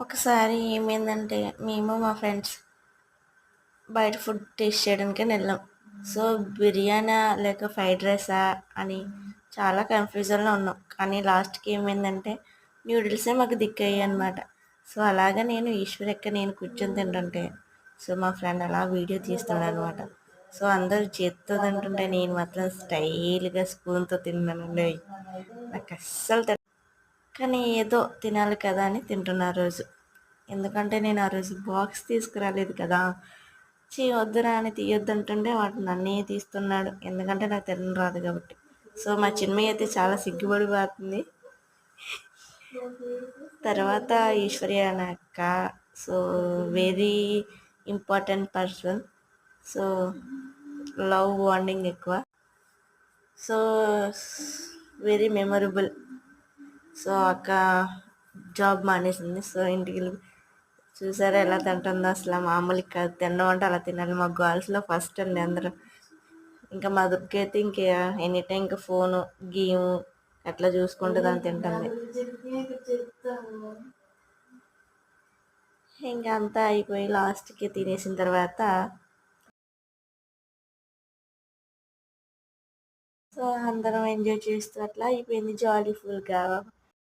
ఒకసారి ఏమైందంటే మేము మా ఫ్రెండ్స్ బయట ఫుడ్ టేస్ట్ చేయడానికని వెళ్ళాం. సో బిర్యానా లేక ఫ్రైడ్ రైసా అని చాలా కన్ఫ్యూజన్లో ఉన్నాం. కానీ లాస్ట్కి ఏమైందంటే న్యూడిల్సే మాకు దిక్కయ్యాయి అనమాట. సో అలాగా నేను ఈశ్వరక్క నేను కూర్చొని తింటుంటే సో మా ఫ్రెండ్ అలా వీడియో తీస్తున్నాడు అనమాట. సో అందరూ చేత్తో తింటుంటే నేను మాత్రం స్టైల్గా స్పూన్తో తిన్నానండి. నాకు అస్సలు కానీ ఏదో తినాలి కదా అని తింటున్నా ఆ రోజు. ఎందుకంటే నేను ఆ రోజు బాక్స్ తీసుకురాలేదు కదా. వద్దురా అని తీయొద్దంటుంటే వాడు నన్నే తీస్తున్నాడు, ఎందుకంటే నాకు తినడం రాదు కాబట్టి. సో మా చిన్మయ్య అయితే చాలా సిగ్గుపడిపోతుంది. తర్వాత ఈశ్వర్య అనే అక్క, so very important person. So love bonding ఎక్కువ. So very memorable. సో అక్క జాబ్ మానేసింది. సో ఇంటికి వెళ్ళి చూసారా ఎలా తింటుందో, అసలు మామూలు కాదు తినడం అంటే అలా తినాలి. మా గర్ల్స్లో ఫస్ట్ అండి అందరూ. ఇంకా మా దుర్గ అయితే ఇంకా ఎనీ టైం ఇంకా ఫోను గేము అట్లా చూసుకుంటూ దాన్ని తింటుంది. ఇంకా అంతా అయిపోయి లాస్ట్కి తినేసిన తర్వాత సో అందరం ఎంజాయ్ చేస్తూ అట్లా అయిపోయింది జాలీ ఫుల్గా.